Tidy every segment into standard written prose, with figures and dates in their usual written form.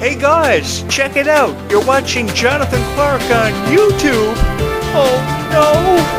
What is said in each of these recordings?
Hey guys, check it out. You're watching Jonathan Clarke on YouTube. Oh no!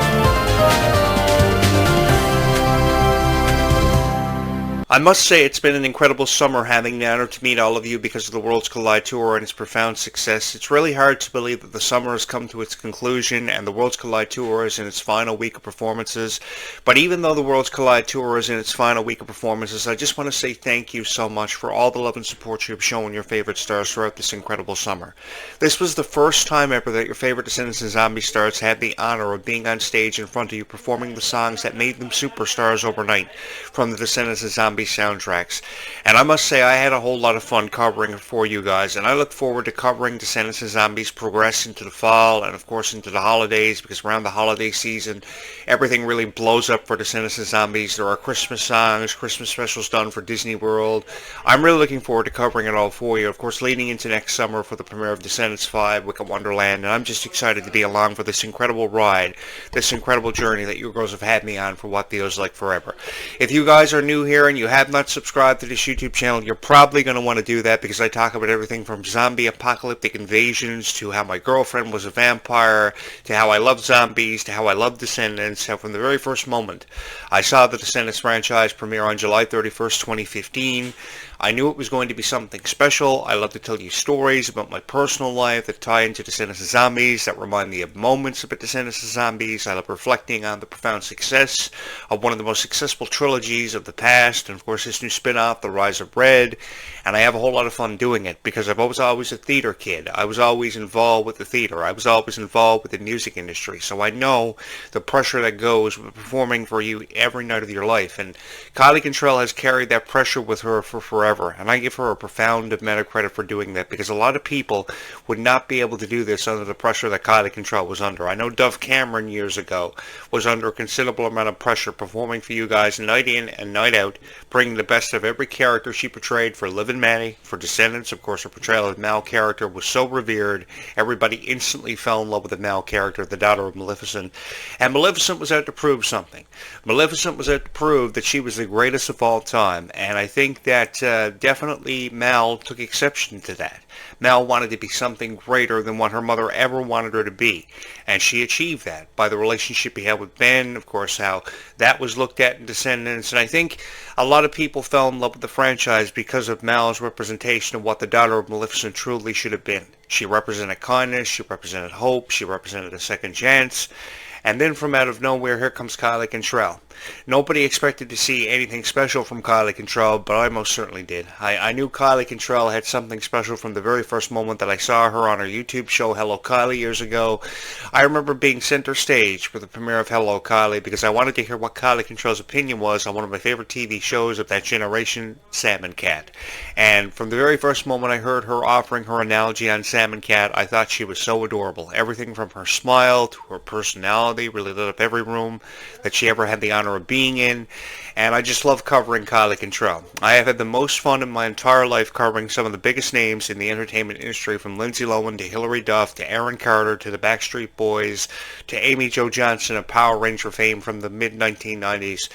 I must say it's been an incredible summer having the honor to meet all of you because of the Worlds Collide Tour and its profound success. It's really hard to believe that the summer has come to its conclusion and the Worlds Collide Tour is in its final week of performances. But even though the Worlds Collide Tour is in its final week of performances, I just want to say thank you so much for all the love and support you have shown your favorite stars throughout this incredible summer. This was the first time ever that your favorite Descendants and Zombie stars had the honor of being on stage in front of you performing the songs that made them superstars overnight from the Descendants and Zombie soundtracks. And I must say I had a whole lot of fun covering it for you guys, and I look forward to covering Descendants and Zombies progress into the fall and of course into the holidays, because around the holiday season everything really blows up for Descendants and Zombies. There are Christmas songs, Christmas specials done for Disney World. I'm really looking forward to covering it all for you, of course leading into next summer for the premiere of Descendants 5 Wicked Wonderland, and I'm just excited to be along for this incredible ride, this incredible journey that you girls have had me on for what feels like forever. If you guys are new here and you have not subscribed to this YouTube channel, you're probably going to want to do that because I talk about everything from zombie apocalyptic invasions to how my girlfriend was a vampire to how I love zombies to how I love Descendants, how from the very first moment I saw the Descendants franchise premiere on July 31st, 2015. I knew it was going to be something special. I love to tell you stories about my personal life that tie into Descendants and Zombies, that remind me of moments about Descendants and Zombies. I love reflecting on the profound success of one of the most successful trilogies of the past, and of course this new spin-off, The Rise of Red. And I have a whole lot of fun doing it because I was always a theater kid. I was always involved with the theater. I was always involved with the music industry. So I know the pressure that goes with performing for you every night of your life. And Kylie Cantrell has carried that pressure with her for forever. And I give her a profound amount of credit for doing that because a lot of people would not be able to do this under the pressure that Kylie Cantrell was under. I know Dove Cameron years ago was under a considerable amount of pressure performing for you guys night in and night out, bringing the best of every character she portrayed for Liv and Maddie, for Descendants. Of course, her portrayal of Mal character was so revered. Everybody instantly fell in love with the Mal character, the daughter of Maleficent. And Maleficent was out to prove something. Maleficent was out to prove that she was the greatest of all time. And I think that definitely Mal took exception to that. Mal wanted to be something greater than what her mother ever wanted her to be. And she achieved that by the relationship he had with Ben, of course, how that was looked at in Descendants. And I think a lot of people fell in love with the franchise because of Mal's representation of what the daughter of Maleficent truly should have been. She represented kindness, she represented hope, she represented a second chance. And then from out of nowhere, here comes Kylie Cantrell. Nobody expected to see anything special from Kylie Cantrell, but I most certainly did. I knew Kylie Cantrell had something special from the very first moment that I saw her on her YouTube show, Hello Kylie, years ago. I remember being center stage for the premiere of Hello Kylie because I wanted to hear what Kylie Cantrell's opinion was on one of my favorite TV shows of that generation, Salmon Cat. And from the very first moment I heard her offering her analogy on Salmon Cat, I thought she was so adorable. Everything from her smile to her personality really lit up every room that she ever had the honor of being in, and I just love covering Kylie Cantrell. I have had the most fun in my entire life covering some of the biggest names in the entertainment industry, from Lindsay Lohan to Hilary Duff to Aaron Carter to the Backstreet Boys to Amy Jo Johnson of Power Ranger fame from the mid-1990s.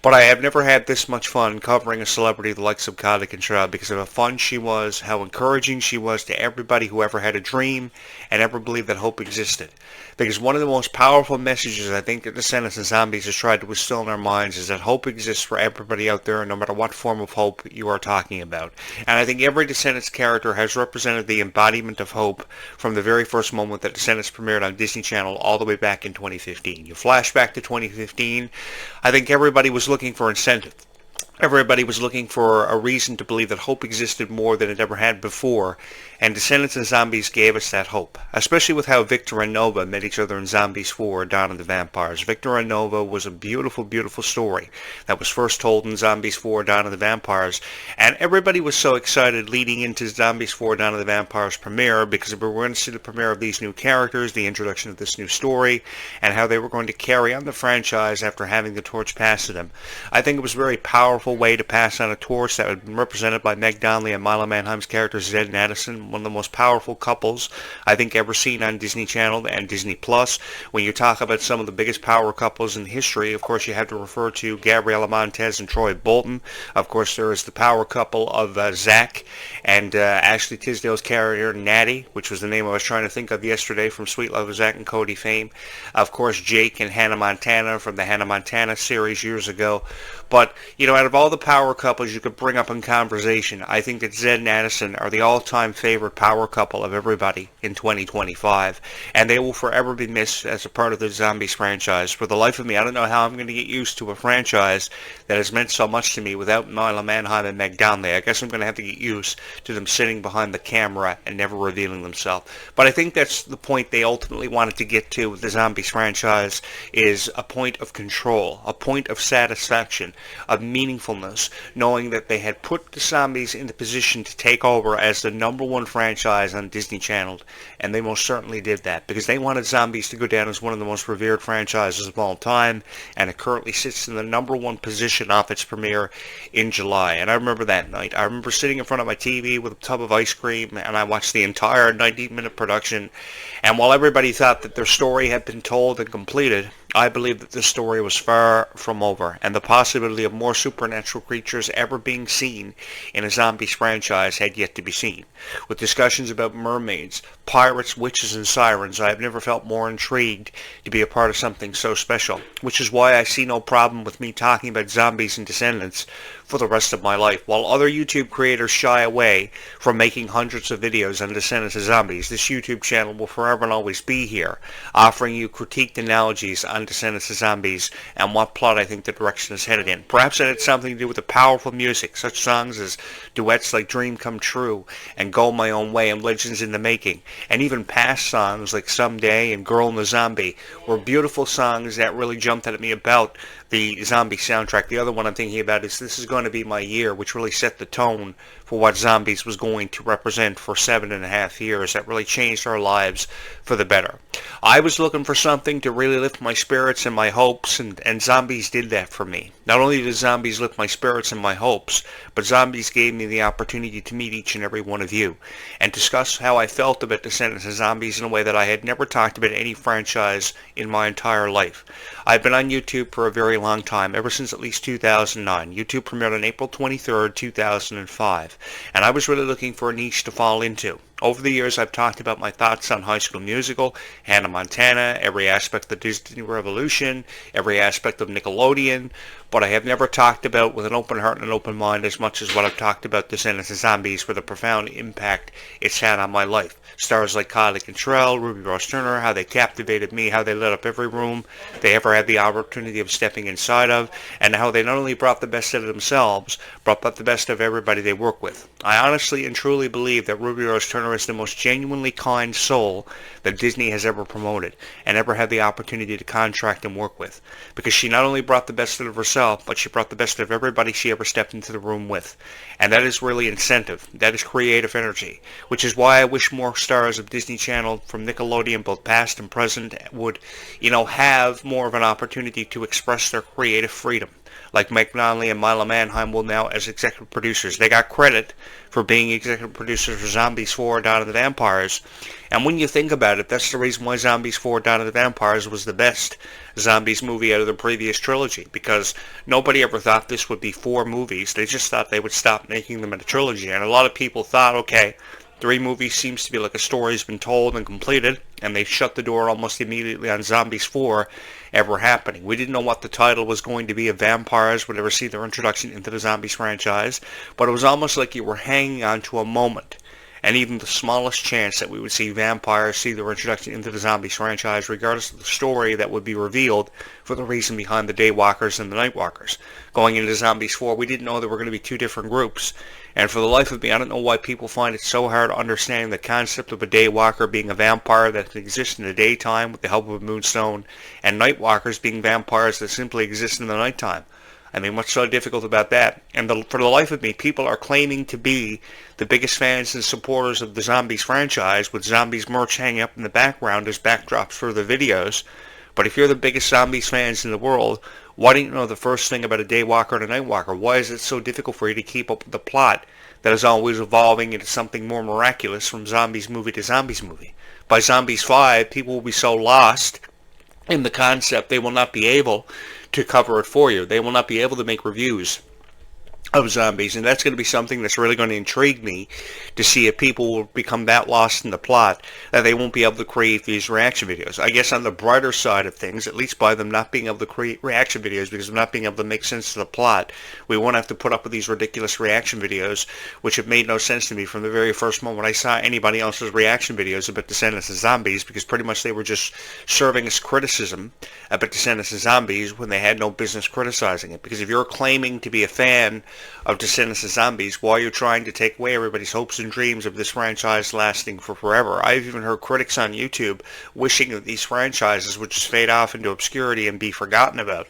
But I have never had this much fun covering a celebrity the likes of Kylie Cantrell because of how fun she was, how encouraging she was to everybody who ever had a dream and ever believed that hope existed. Because one of the most powerful messages I think that Descendants and Zombies has tried to instill in our minds is that hope exists for everybody out there, no matter what form of hope you are talking about. And I think every Descendants character has represented the embodiment of hope from the very first moment that Descendants premiered on Disney Channel all the way back in 2015. You flash back to 2015, I think everybody was looking for incentive. Everybody was looking for a reason to believe that hope existed more than it ever had before, and Descendants and Zombies gave us that hope, especially with how Victor and Nova met each other in Zombies 4, Dawn of the Vampires. Victor and Nova was a beautiful, beautiful story that was first told in Zombies 4, Dawn of the Vampires, and everybody was so excited leading into Zombies 4, Dawn of the Vampires premiere because we were going to see the premiere of these new characters, the introduction of this new story, and how they were going to carry on the franchise after having the torch passed to them. I think it was very powerful beautiful way to pass on a torch that had been represented by Meg Donnelly and Milo Manheim's character Zed and Addison, one of the most powerful couples I think ever seen on Disney Channel and Disney Plus. When you talk about some of the biggest power couples in history, of course you have to refer to Gabriela Montez and Troy Bolton. Of course there is the power couple of Zach and Ashley Tisdale's character Natty, which was the name I was trying to think of yesterday from Sweet Love of Zach and Cody fame. Of course Jake and Hannah Montana from the Hannah Montana series years ago. But, you know, out of all the power couples you could bring up in conversation, I think that Zed and Addison are the all-time favorite power couple of everybody in 2025. And they will forever be missed as a part of the Zombies franchise. For the life of me, I don't know how I'm going to get used to a franchise that has meant so much to me without Milo Manheim and Meg Donnelly. I guess I'm going to have to get used to them sitting behind the camera and never revealing themselves. But I think that's the point they ultimately wanted to get to with the Zombies franchise, is a point of control, a point of satisfaction, of meaningfulness, knowing that they had put the Zombies in the position to take over as the #1 franchise on Disney Channel, and they most certainly did that, because they wanted Zombies to go down as one of the most revered franchises of all time, and it currently sits in the #1 position off its premiere in July. And I remember that night. I remember sitting in front of my TV with a tub of ice cream, and I watched the entire 90-minute production, and while everybody thought that their story had been told and completed, I believe that this story was far from over, and the possibility of more supernatural creatures ever being seen in a Zombies franchise had yet to be seen. With discussions about mermaids, pirates, witches, and sirens, I have never felt more intrigued to be a part of something so special, which is why I see no problem with me talking about Zombies and Descendants for the rest of my life. While other YouTube creators shy away from making hundreds of videos on Descendants of Zombies, this YouTube channel will forever and always be here, offering you critiqued analogies on Descendants of Zombies and what plot I think the direction is headed in. Perhaps it had something to do with the powerful music, such songs as duets like Dream Come True and Go My Own Way and Legends in the Making, and even past songs like Someday and Girl in the Zombie were beautiful songs that really jumped at me about the Zombie soundtrack. The other one I'm thinking about is This Is Going to Be My Year, which really set the tone for what Zombies was going to represent for 7.5 years. That really changed our lives for the better. I was looking for something to really lift my spirits and my hopes, and Zombies did that for me. Not only did Zombies lift my spirits and my hopes, but Zombies gave me the opportunity to meet each and every one of you and discuss how I felt about Descendants of Zombies in a way that I had never talked about any franchise in my entire life. I've been on YouTube for a very long time, ever since at least 2009. YouTube premiered on April 23rd, 2005, and I was really looking for a niche to fall into. Over the years, I've talked about my thoughts on High School Musical, Hannah Montana, every aspect of the Disney Revolution, every aspect of Nickelodeon, but I have never talked about with an open heart and an open mind as much as what I've talked about Descendants of Zombies for the profound impact it's had on my life. Stars like Kylie Cantrell, Ruby Rose Turner, how they captivated me, how they lit up every room they ever had the opportunity of stepping inside of, and how they not only brought the best out of themselves, but brought the best of everybody they work with. I honestly and truly believe that Ruby Rose Turner is the most genuinely kind soul that Disney has ever promoted and ever had the opportunity to contract and work with, because she not only brought the best out of herself, but she brought the best of everybody she ever stepped into the room with. And that is really incentive. That is creative energy, which is why I wish more stars of Disney Channel from Nickelodeon, both past and present, would, have more of an opportunity to express their creative freedom. Like Meg Donnelly and Milo Manheim will now as executive producers. They got credit for being executive producers for Zombies 4, Dawn of the Vampires. And when you think about it, that's the reason why Zombies 4, Dawn of the Vampires was the best Zombies movie out of the previous trilogy. Because nobody ever thought this would be 4 movies. They just thought they would stop making them in a trilogy. And a lot of people thought, okay, 3 movies seems to be like a story's been told and completed, and they shut the door almost immediately on Zombies 4 ever happening. We didn't know what the title was going to be if vampires would ever see their introduction into the Zombies franchise, but it was almost like you were hanging on to a moment, and even the smallest chance that we would see vampires see their introduction into the Zombies franchise, regardless of the story that would be revealed for the reason behind the Daywalkers and the Nightwalkers. Going into Zombies 4, we didn't know there were going to be 2 different groups. And for the life of me, I don't know why people find it so hard understanding the concept of a Daywalker being a vampire that can exist in the daytime with the help of a moonstone, and Nightwalkers being vampires that simply exist in the nighttime. I mean, what's so difficult about that? And for the life of me, people are claiming to be the biggest fans and supporters of the Zombies franchise, with Zombies merch hanging up in the background as backdrops for the videos. But if you're the biggest Zombies fans in the world, Why didn't you know the first thing about a Daywalker and a Nightwalker? Why is it so difficult for you to keep up with the plot that is always evolving into something more miraculous from zombies movie to zombies movie? By Zombies 5, people will be so lost in the concept they will not be able to cover it for you. They will not be able to make reviews of zombies, and that's going to be something that's really going to intrigue me to see if people will become that lost in the plot that they won't be able to create these reaction videos. I guess on the brighter side of things, at least by them not being able to create reaction videos because of not being able to make sense of the plot, we won't have to put up with these ridiculous reaction videos which have made no sense to me from the very first moment I saw anybody else's reaction videos about Descendants of Zombies, because pretty much they were just serving as criticism about Descendants of Zombies when they had no business criticizing it. Because if you're claiming to be a fan of Descendants of Zombies, while you're trying to take away everybody's hopes and dreams of this franchise lasting for forever. I've even heard critics on YouTube wishing that these franchises would just fade off into obscurity and be forgotten about.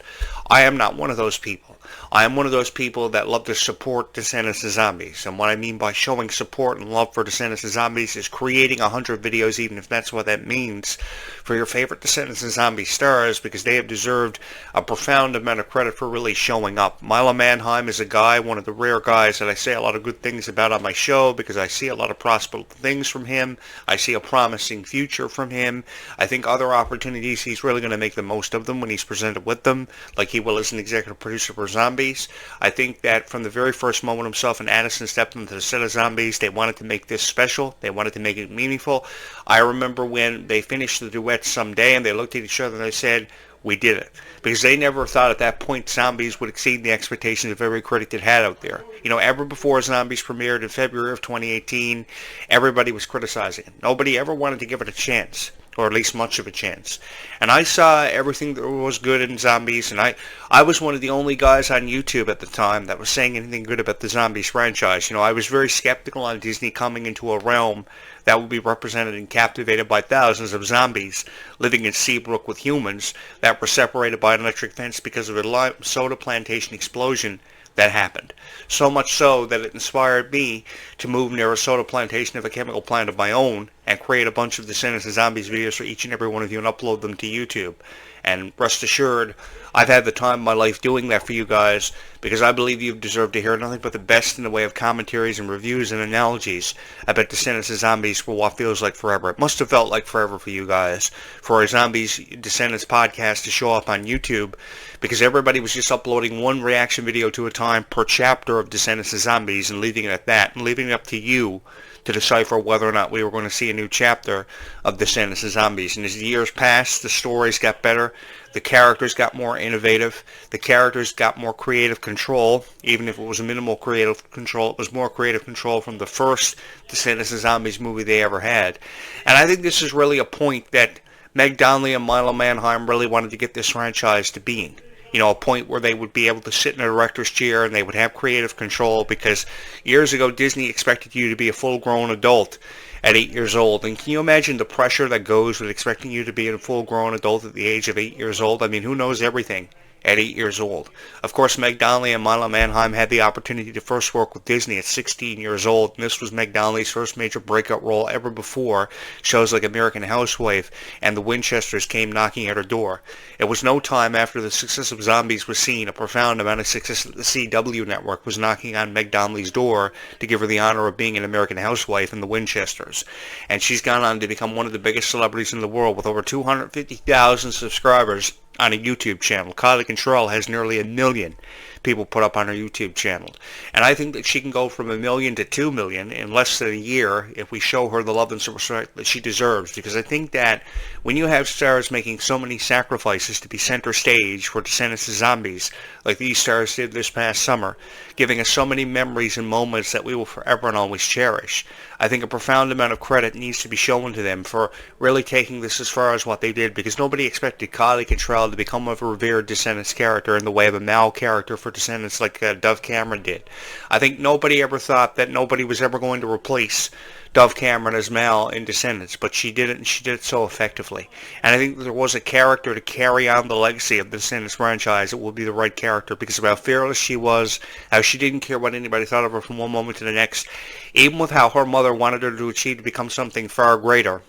I am not one of those people. I am one of those people that love to support Descendants of Zombies. And what I mean by showing support and love for Descendants of Zombies is creating 100 videos, even if that's what that means, for your favorite Descendants of Zombies stars, because they have deserved a profound amount of credit for really showing up. Milo Manheim is a guy, one of the rare guys that I say a lot of good things about on my show, because I see a lot of prosperous things from him. I see a promising future from him. I think other opportunities, he's really going to make the most of them when he's presented with them, like he will as an executive producer for Zombies. I think that from the very first moment himself and Addison stepped into the set of Zombies, they wanted to make this special. They wanted to make it meaningful. I remember when they finished the duet Someday and they looked at each other and they said, we did it. Because they never thought at that point Zombies would exceed the expectations of every critic that had out there. You know, ever before Zombies premiered in February of 2018, everybody was criticizing it. Nobody ever wanted to give it a chance, or at least much of a chance. And I saw everything that was good in Zombies, and I was one of the only guys on YouTube at the time that was saying anything good about the Zombies franchise. You know, I was very skeptical on Disney coming into a realm that would be represented and captivated by thousands of zombies living in Seabrook with humans that were separated by an electric fence because of a soda plantation explosion that happened. So much so that it inspired me to move near a soda plantation of a chemical plant of my own and create a bunch of Descendants of Zombies videos for each and every one of you and upload them to YouTube. And rest assured, I've had the time of my life doing that for you guys, because I believe you deserve to hear nothing but the best in the way of commentaries and reviews and analogies about Descendants of Zombies for what feels like forever. It must have felt like forever for you guys, for a Zombies Descendants podcast to show up on YouTube, because everybody was just uploading one reaction video to a time per chapter of Descendants of Zombies and leaving it at that, and leaving it up to you to decipher whether or not we were going to see a new chapter of Descendants of Zombies. And as the years passed, the stories got better, the characters got more innovative, the characters got more creative control. Even if it was minimal creative control, it was more creative control from the first Descendants of Zombies movie they ever had. And I think this is really a point that Meg Donnelly and Milo Manheim really wanted to get this franchise to being. You know, a point where they would be able to sit in a director's chair and they would have creative control, because years ago Disney expected you to be a full-grown adult at 8 years old. And can you imagine the pressure that goes with expecting you to be a full-grown adult at the age of 8 years old? I mean, who knows everything at 8 years old? Of course, Meg Donnelly and Milo Manheim had the opportunity to first work with Disney at 16 years old, and this was Meg Donnelly's first major breakout role ever before shows like American Housewife and The Winchesters came knocking at her door. It was no time after the success of Zombies was seen, a profound amount of success at the CW network was knocking on Meg Donnelly's door to give her the honor of being an American Housewife in The Winchesters. And she's gone on to become one of the biggest celebrities in the world with over 250,000 subscribers on a YouTube channel. Kylie Control has nearly 1 million people put up on her YouTube channel. And I think that she can go from 1 million to 2 million in less than a year if we show her the love and respect that she deserves. Because I think that when you have stars making so many sacrifices to be center stage for Descendants of Zombies, like these stars did this past summer, giving us so many memories and moments that we will forever and always cherish, I think a profound amount of credit needs to be shown to them for really taking this as far as what they did, because nobody expected Kylie Control to become a revered Descendants character in the way of a Mal character for Descendants like Dove Cameron did. I think nobody ever thought that nobody was ever going to replace Dove Cameron as Mal in Descendants, but she did it, and she did it so effectively. And I think that there was a character to carry on the legacy of the Descendants franchise. It will be the right character, because of how fearless she was, how she didn't care what anybody thought of her from one moment to the next, even with how her mother wanted her to achieve to become something far greater.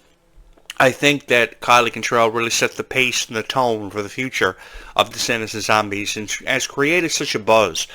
I think that Kylie Contrell really set the pace and the tone for the future of Descendants and Zombies and has created such a buzz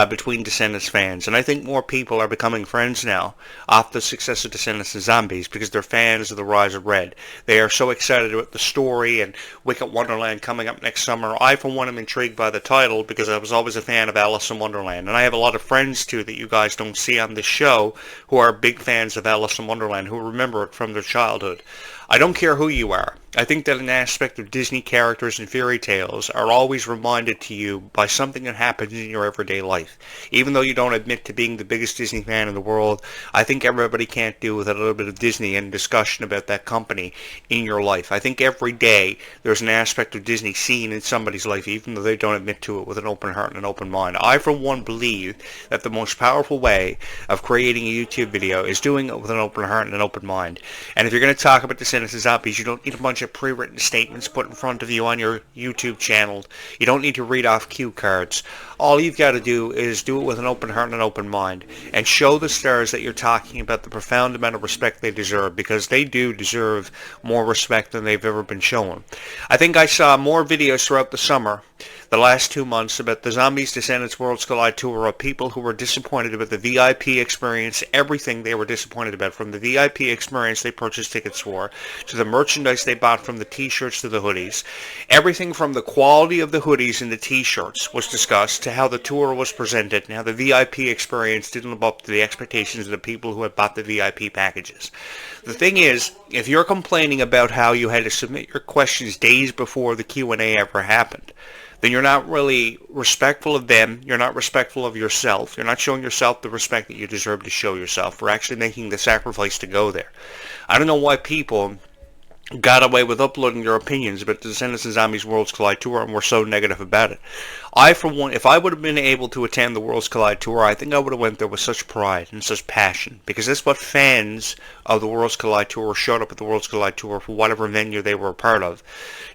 between Descendants fans. And I think more people are becoming friends now after the success of Descendants and Zombies because they're fans of The Rise of Red. They are so excited about the story and Wicked Wonderland coming up next summer. I, for one, am intrigued by the title because I was always a fan of Alice in Wonderland. And I have a lot of friends, too, that you guys don't see on this show who are big fans of Alice in Wonderland, who remember it from their childhood. I don't care who you are. I think that an aspect of Disney characters and fairy tales are always reminded to you by something that happens in your everyday life. Even though you don't admit to being the biggest Disney fan in the world, I think everybody can't do with a little bit of Disney and discussion about that company in your life. I think every day there's an aspect of Disney seen in somebody's life, even though they don't admit to it, with an open heart and an open mind. I, for one, believe that the most powerful way of creating a YouTube video is doing it with an open heart and an open mind. And if you're going to talk about Descendants and Zombies, you don't need a bunch of pre-written statements put in front of you on your YouTube channel. You don't need to read off cue cards. All you've got to do is do it with an open heart and an open mind and show the stars that you're talking about the profound amount of respect they deserve, because they do deserve more respect than they've ever been shown. I think I saw more videos throughout the summer, the last 2 months, about the Zombies Descendants Worlds Collide Tour of people who were disappointed about the VIP experience, everything they were disappointed about, from the VIP experience they purchased tickets for, to the merchandise they bought, from the t-shirts to the hoodies. Everything from the quality of the hoodies and the t-shirts was discussed, to how the tour was presented and how the VIP experience didn't live up to the expectations of the people who had bought the VIP packages. The thing is, if you're complaining about how you had to submit your questions days before the Q&A ever happened, then you're not really respectful of them, you're not respectful of yourself, you're not showing yourself the respect that you deserve to show yourself for actually making the sacrifice to go there. I don't know why people got away with uploading their opinions about the Descendants and Zombies Worlds Collide Tour and were so negative about it. I, for one, if I would have been able to attend the Worlds Collide Tour, I think I would have went there with such pride and such passion, because that's what fans of the Worlds Collide Tour showed up at the Worlds Collide Tour for whatever venue they were a part of,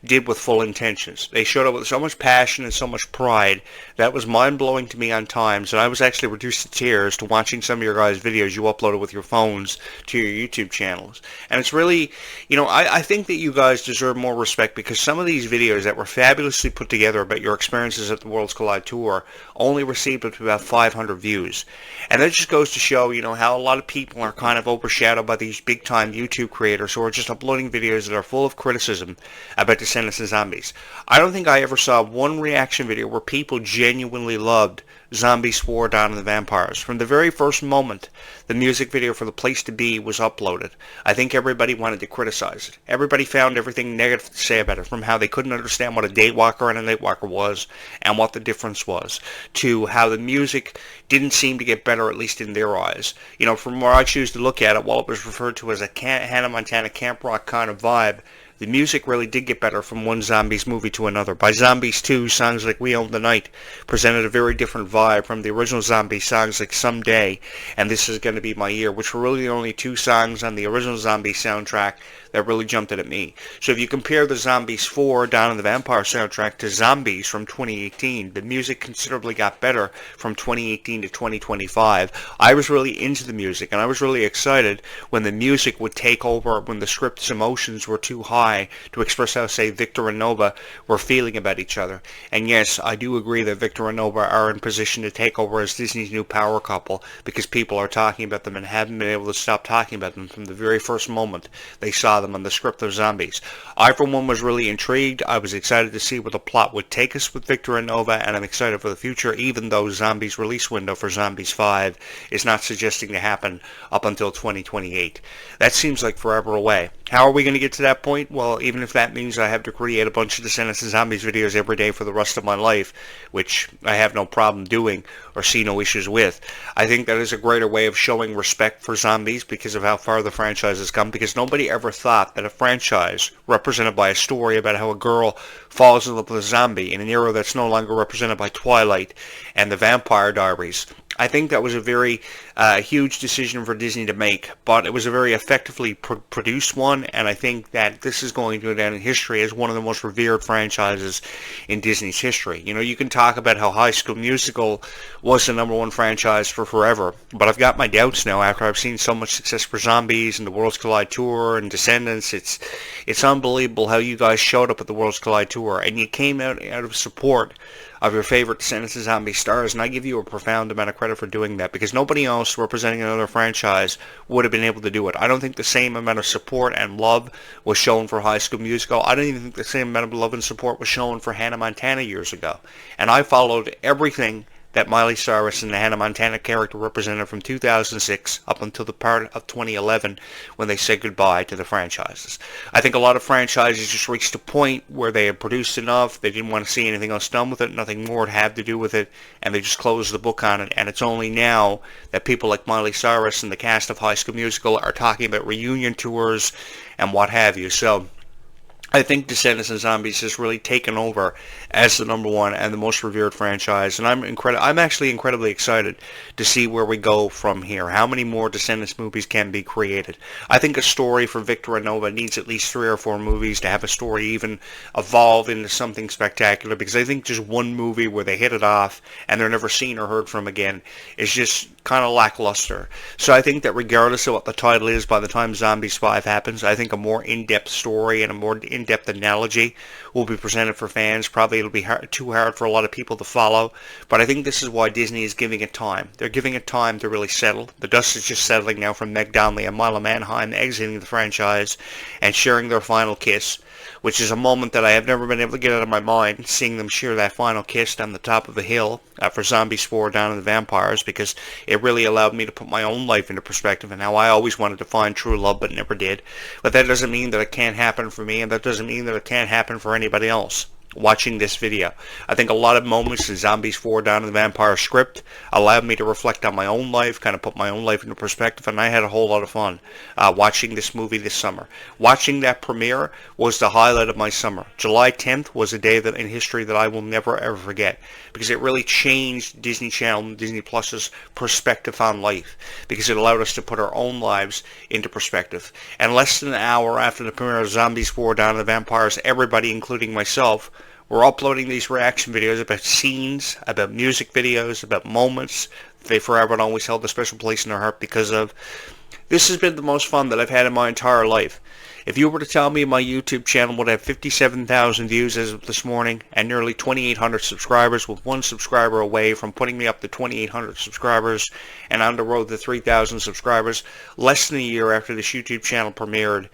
did with full intentions. They showed up with so much passion and so much pride that was mind-blowing to me on times, and I was actually reduced to tears to watching some of your guys' videos you uploaded with your phones to your YouTube channels. And it's really, I think that you guys deserve more respect, because some of these videos that were fabulously put together about your experiences at the Worlds Collide Tour only received up to about 500 views. And that just goes to show, how a lot of people are kind of overshadowed by these big-time YouTube creators who are just uploading videos that are full of criticism about Descendants and Zombies. I don't think I ever saw one reaction video where people genuinely loved Zombies Swore Down on the Vampires. From the very first moment the music video for The Place to Be was uploaded, I think everybody wanted to criticize it. Everybody found everything negative to say about it, from how they couldn't understand what a daywalker and a nightwalker was and what the difference was, to how the music didn't seem to get better, at least in their eyes. From where I choose to look at it, while it was referred to as a Hannah Montana camp rock kind of vibe, the music really did get better from one Zombies movie to another. By Zombies 2, songs like We Own the Night presented a very different vibe from the original Zombies songs like Someday and This Is Gonna Be My Year, which were really the only two songs on the original Zombies soundtrack that really jumped at me. So if you compare the Zombies 4 Down in the Vampire soundtrack to Zombies from 2018, the music considerably got better from 2018 to 2025. I was really into the music, and I was really excited when the music would take over, when the script's emotions were too high to express how, say, Victor and Nova were feeling about each other. And yes, I do agree that Victor and Nova are in position to take over as Disney's new power couple, because people are talking about them and haven't been able to stop talking about them from the very first moment they saw them on the script of Zombies. I, for one, was really intrigued. I was excited to see where the plot would take us with Victor and Nova, and I'm excited for the future, even though Zombies' release window for Zombies 5 is not suggesting to happen up until 2028. That seems like forever away. How are we going to get to that point? Well, even if that means I have to create a bunch of Descendants and Zombies videos every day for the rest of my life, which I have no problem doing or see no issues with, I think that is a greater way of showing respect for Zombies because of how far the franchise has come, because nobody ever thought that a franchise represented by a story about how a girl falls in love with a zombie in an era that's no longer represented by Twilight and the Vampire Diaries, I think that was a very a huge decision for Disney to make, but it was a very effectively produced one, and I think that this is going to go down in history as one of the most revered franchises in Disney's history. You know, you can talk about how High School Musical was the number one franchise for forever, but I've got my doubts now after I've seen so much success for Zombies and the Worlds Collide Tour and Descendants. It's unbelievable how you guys showed up at the Worlds Collide Tour, and you came out of support of your favorite Descendants and Zombie stars, and I give you a profound amount of credit for doing that, because nobody else representing another franchise would have been able to do it. I don't think the same amount of support and love was shown for High School Musical. I don't even think the same amount of love and support was shown for Hannah Montana years ago. And I followed everything that Miley Cyrus and the Hannah Montana character represented from 2006 up until the part of 2011 when they said goodbye to the franchises. I think a lot of franchises just reached a point where they had produced enough, they didn't want to see anything else done with it, nothing more to have to do with it, and they just closed the book on it. And it's only now that people like Miley Cyrus and the cast of High School Musical are talking about reunion tours and what have you. So I think Descendants and Zombies has really taken over as the number one and the most revered franchise, and I'm actually incredibly excited to see where we go from here. How many more Descendants movies can be created? I think a story for Victor and Nova needs at least 3 or 4 movies to have a story even evolve into something spectacular, because I think just one movie where they hit it off and they're never seen or heard from again is just kind of lackluster. So I think that regardless of what the title is, by the time Zombies 5 happens, I think a more in-depth story and a more in-depth analogy will be presented for fans. Probably it'll be too hard for a lot of people to follow, but I think this is why Disney is giving it time. They're giving it time to really settle. The dust is just settling now from Meg Donnelly and Mila Manheim exiting the franchise and sharing their final kiss, which is a moment that I have never been able to get out of my mind, seeing them share that final kiss down the top of the hill for Zombies 4 Dawn of the Vampires, because it really allowed me to put my own life into perspective and how I always wanted to find true love but never did. But that doesn't mean that it can't happen for me, and that doesn't mean that it can't happen for anybody else watching this video. I think a lot of moments in Zombies 4 Dawn of the Vampire script allowed me to reflect on my own life, kind of put my own life into perspective, and I had a whole lot of fun watching this movie this summer. Watching that premiere was the highlight of my summer. July 10th was a day that in history that I will never ever forget, because it really changed Disney Channel and Disney Plus's perspective on life, because it allowed us to put our own lives into perspective. And less than an hour after the premiere of Zombies 4 Dawn of the Vampires, everybody, including myself, we're uploading these reaction videos about scenes, about music videos, about moments they forever and always held a special place in our heart because of. This has been the most fun that I've had in my entire life. If you were to tell me my YouTube channel would have 57,000 views as of this morning and nearly 2,800 subscribers, with one subscriber away from putting me up to 2,800 subscribers and on the road to 3,000 subscribers, less than a year after this YouTube channel premiered,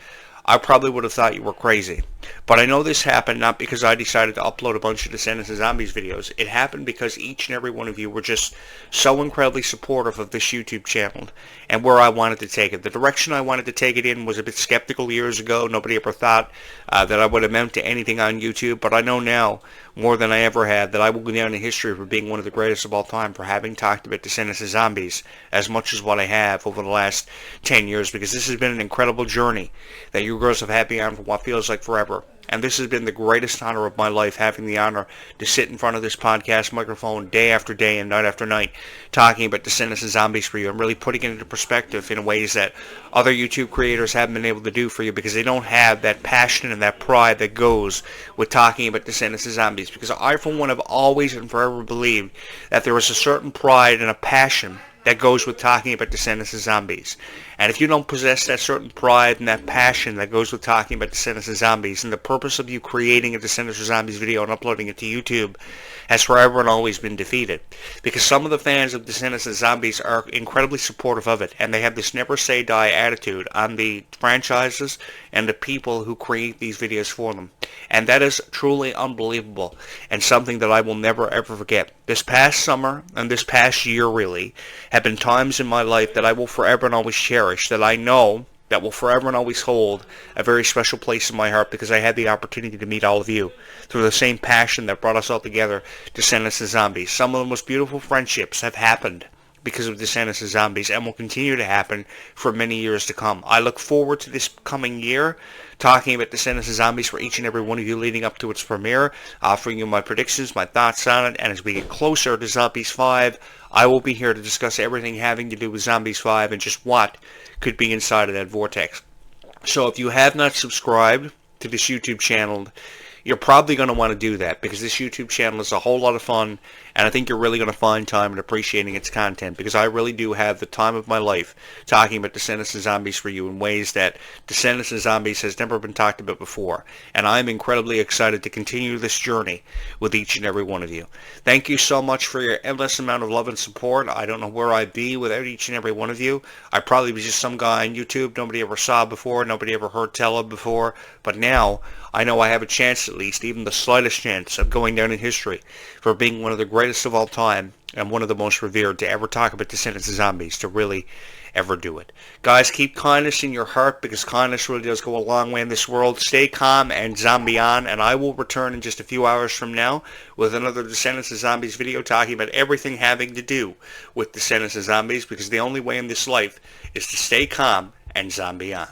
I probably would have thought you were crazy. But I know this happened not because I decided to upload a bunch of Descendants and Zombies videos. It happened because each and every one of you were just so incredibly supportive of this YouTube channel and where I wanted to take it. The direction I wanted to take it in was a bit skeptical years ago. Nobody ever thought that I would amount to anything on YouTube, but I know now, more than I ever had, that I will go down in history for being one of the greatest of all time, for having talked about Descendants and Zombies as much as what I have over the last 10 years, because this has been an incredible journey that you girls have had me on for what feels like forever. And this has been the greatest honor of my life, having the honor to sit in front of this podcast microphone day after day and night after night, talking about Descendants and Zombies for you and really putting it into perspective in ways that other YouTube creators haven't been able to do for you, because they don't have that passion and that pride that goes with talking about Descendants and Zombies. Because I, for one, have always and forever believed that there is a certain pride and a passion that goes with talking about Descendants and Zombies. And if you don't possess that certain pride and that passion that goes with talking about Descendants and Zombies, and the purpose of you creating a Descendants and Zombies video and uploading it to YouTube has forever and always been defeated. Because some of the fans of Descendants and Zombies are incredibly supportive of it, and they have this never say die attitude on the franchises and the people who create these videos for them. And that is truly unbelievable, and something that I will never ever forget. This past summer, and this past year really, have been times in my life that I will forever and always cherish, that I know that will forever and always hold a very special place in my heart, because I had the opportunity to meet all of you through the same passion that brought us all together, Descendants and Zombies. Some of the most beautiful friendships have happened because of Descendants of Zombies and will continue to happen for many years to come. I look forward to this coming year talking about Descendants of Zombies for each and every one of you leading up to its premiere, offering you my predictions, my thoughts on it, and as we get closer to Zombies 5, I will be here to discuss everything having to do with Zombies 5 and just what could be inside of that vortex. So if you have not subscribed to this YouTube channel, you're probably going to want to do that because this YouTube channel is a whole lot of fun, and I think you're really going to find time in appreciating its content because I really do have the time of my life talking about Descendants of Zombies for you in ways that Descendants of Zombies has never been talked about before, and I'm incredibly excited to continue this journey with each and every one of you. Thank you so much for your endless amount of love and support. I don't know where I'd be without each and every one of you. I'd probably be just some guy on YouTube nobody ever saw before, nobody ever heard tell of before, but now I know I have a chance, at least, even the slightest chance, of going down in history for being one of the greatest of all time and one of the most revered to ever talk about Descendants of Zombies, to really ever do it. Guys, keep kindness in your heart because kindness really does go a long way in this world. Stay calm and zombie on, and I will return in just a few hours from now with another Descendants of Zombies video talking about everything having to do with Descendants of Zombies because the only way in this life is to stay calm and zombie on.